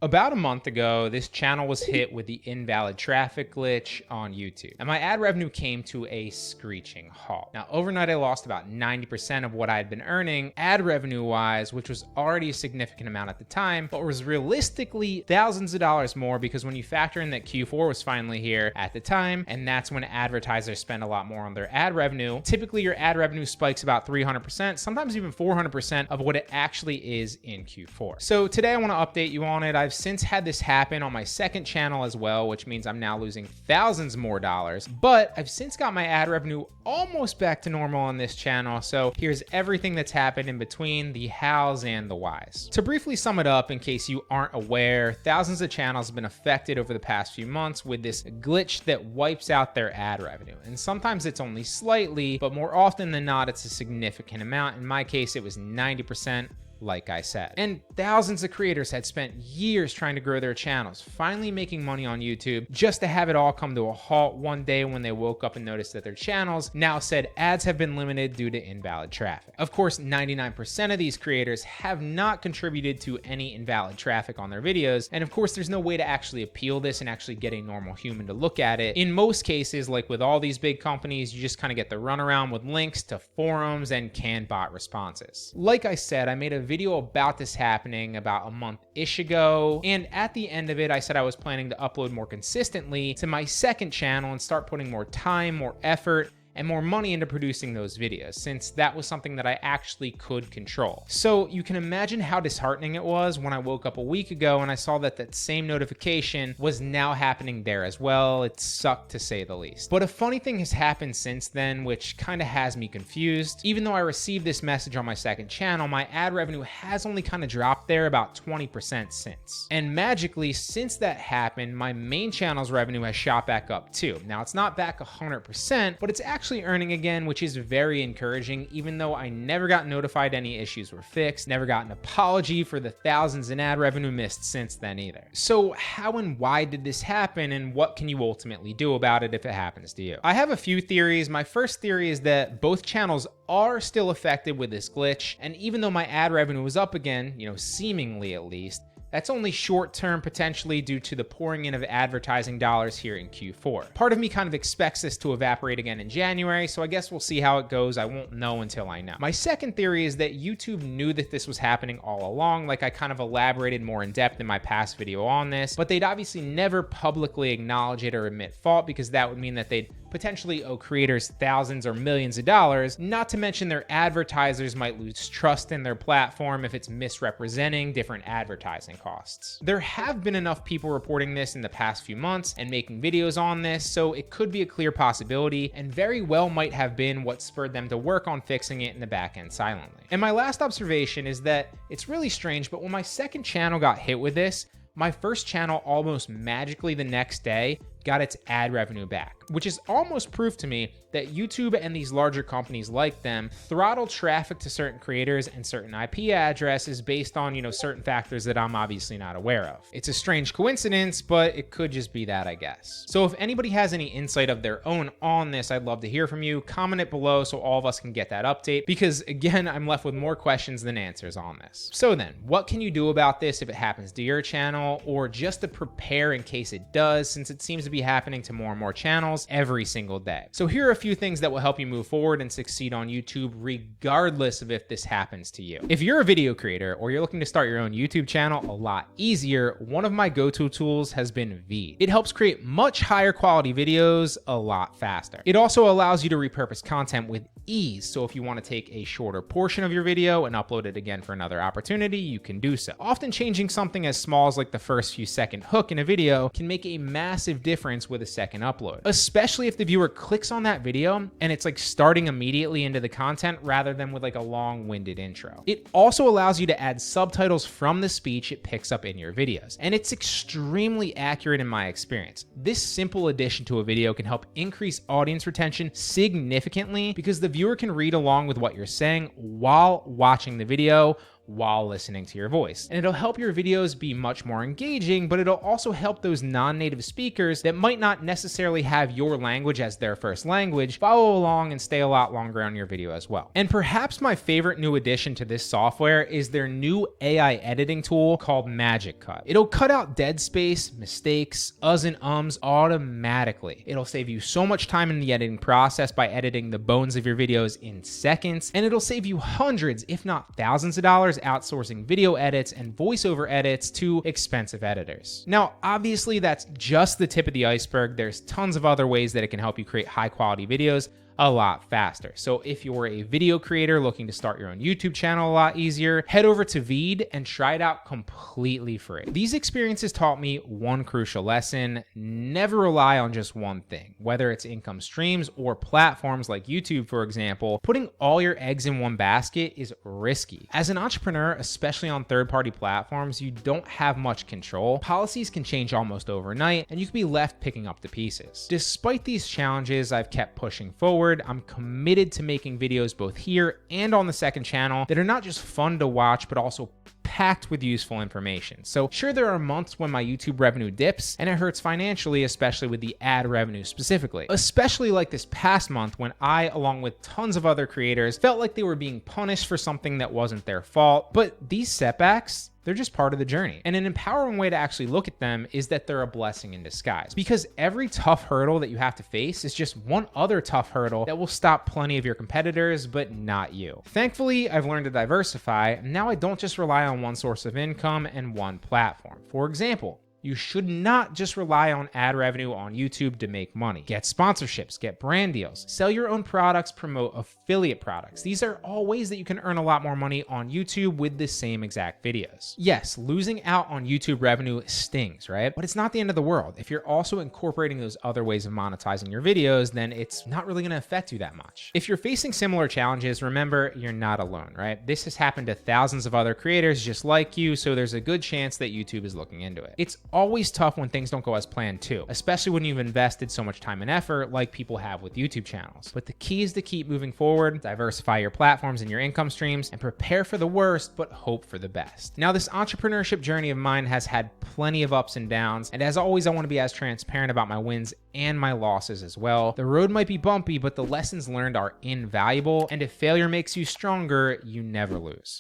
About a month ago, this channel was hit with the invalid traffic glitch on YouTube, and my ad revenue came to a screeching halt. Now, overnight, I lost about 90% of what I had been earning ad revenue wise, which was already a significant amount at the time, but was realistically thousands of dollars more because when you factor in that Q4 was finally here at the time, and that's when advertisers spend a lot more on their ad revenue, typically your ad revenue spikes about 300%, sometimes even 400% of what it actually is in Q4. So today I want to update you on it. I've since had this happen on my second channel as well, which means I'm now losing thousands more dollars, but I've since got my ad revenue almost back to normal on this channel. So here's everything that's happened in between, the hows and the whys. To briefly sum it up, in case you aren't aware, thousands of channels have been affected over the past few months with this glitch that wipes out their ad revenue. And sometimes it's only slightly, but more often than not, it's a significant amount. In my case, it was 90%. Like I said. And thousands of creators had spent years trying to grow their channels, finally making money on YouTube, just to have it all come to a halt one day when they woke up and noticed that their channels now said ads have been limited due to invalid traffic. Of course, 99% of these creators have not contributed to any invalid traffic on their videos. And of course, there's no way to actually appeal this and actually get a normal human to look at it. In most cases, like with all these big companies, you just kind of get the runaround with links to forums and canned bot responses. Like I said, I made a video about this happening about a month-ish ago, and at the end of it, I said I was planning to upload more consistently to my second channel and start putting more time, more effort, and more money into producing those videos, since that was something that I actually could control. So you can imagine how disheartening it was when I woke up a week ago and I saw that that same notification was now happening there as well. It sucked to say the least. But a funny thing has happened since then, which kind of has me confused. Even though I received this message on my second channel, my ad revenue has only kind of dropped there about 20% since. And magically, since that happened, my main channel's revenue has shot back up too. Now, it's not back 100%, but it's actually earning again, which is very encouraging, even though I never got notified any issues were fixed, never got an apology for the thousands in ad revenue missed since then either. So how and why did this happen, and what can you ultimately do about it if it happens to you? I have a few theories. My first theory is that both channels are still affected with this glitch, and even though my ad revenue was up again, seemingly at least, that's only short-term, potentially due to the pouring in of advertising dollars here in Q4. Part of me kind of expects this to evaporate again in January, so I guess we'll see how it goes. I won't know until I know. My second theory is that YouTube knew that this was happening all along, like I kind of elaborated more in depth in my past video on this, but they'd obviously never publicly acknowledge it or admit fault, because that would mean that they'd potentially owe creators thousands or millions of dollars, not to mention their advertisers might lose trust in their platform if it's misrepresenting different advertising costs. There have been enough people reporting this in the past few months and making videos on this, so it could be a clear possibility and very well might have been what spurred them to work on fixing it in the back end silently. And my last observation is that it's really strange, but when my second channel got hit with this, my first channel almost magically the next day got its ad revenue back, which is almost proof to me that YouTube and these larger companies like them throttle traffic to certain creators and certain IP addresses based on, certain factors that I'm obviously not aware of. It's a strange coincidence, but it could just be that, I guess. So if anybody has any insight of their own on this, I'd love to hear from you. Comment it below so all of us can get that update, because again, I'm left with more questions than answers on this. So then, what can you do about this if it happens to your channel, or just to prepare in case it does, since it seems to be happening to more and more channels every single day? So here are a few things that will help you move forward and succeed on YouTube regardless of if this happens to you. If you're a video creator or you're looking to start your own YouTube channel a lot easier, one of my go-to tools has been Veed. It helps create much higher quality videos a lot faster. It also allows you to repurpose content with ease. So if you want to take a shorter portion of your video and upload it again for another opportunity, you can do so. Often changing something as small as like the first few second hook in a video can make a massive difference with a second upload, especially if the viewer clicks on that video and it's like starting immediately into the content rather than with like a long-winded intro. It also allows you to add subtitles from the speech it picks up in your videos, and it's extremely accurate in my experience. This simple addition to a video can help increase audience retention significantly because the viewer can read along with what you're saying while watching the video, while listening to your voice. And it'll help your videos be much more engaging, but it'll also help those non-native speakers that might not necessarily have your language as their first language follow along and stay a lot longer on your video as well. And perhaps my favorite new addition to this software is their new AI editing tool called Magic Cut. It'll cut out dead space, mistakes, uhs and ums automatically. It'll save you so much time in the editing process by editing the bones of your videos in seconds, and it'll save you hundreds, if not thousands of dollars outsourcing video edits and voiceover edits to expensive editors. Now, obviously that's just the tip of the iceberg. There's tons of other ways that it can help you create high quality videos a lot faster. So if you're a video creator looking to start your own YouTube channel a lot easier, head over to Veed and try it out completely free. These experiences taught me one crucial lesson: never rely on just one thing. Whether it's income streams or platforms like YouTube, for example, putting all your eggs in one basket is risky. As an entrepreneur, especially on third-party platforms, you don't have much control. Policies can change almost overnight, and you can be left picking up the pieces. Despite these challenges, I've kept pushing forward. I'm committed to making videos both here and on the second channel that are not just fun to watch, but also packed with useful information. So sure, there are months when my YouTube revenue dips and it hurts financially, especially with the ad revenue specifically. Especially like this past month when I, along with tons of other creators, felt like they were being punished for something that wasn't their fault. But these setbacks, they're just part of the journey. And an empowering way to actually look at them is that they're a blessing in disguise, because every tough hurdle that you have to face is just one other tough hurdle that will stop plenty of your competitors, but not you. Thankfully, I've learned to diversify, and now I don't just rely on one source of income and one platform. For example, you should not just rely on ad revenue on YouTube to make money. Get sponsorships, get brand deals, sell your own products, promote affiliate products. These are all ways that you can earn a lot more money on YouTube with the same exact videos. Yes, losing out on YouTube revenue stings, right? But it's not the end of the world. If you're also incorporating those other ways of monetizing your videos, then it's not really gonna affect you that much. If you're facing similar challenges, remember, you're not alone, right? This has happened to thousands of other creators just like you, so there's a good chance that YouTube is looking into it. It's always tough when things don't go as planned too, especially when you've invested so much time and effort like people have with YouTube channels. But the key is to keep moving forward, diversify your platforms and your income streams, and prepare for the worst, but hope for the best. Now, this entrepreneurship journey of mine has had plenty of ups and downs, and as always, I want to be as transparent about my wins and my losses as well. The road might be bumpy, but the lessons learned are invaluable, and if failure makes you stronger, you never lose.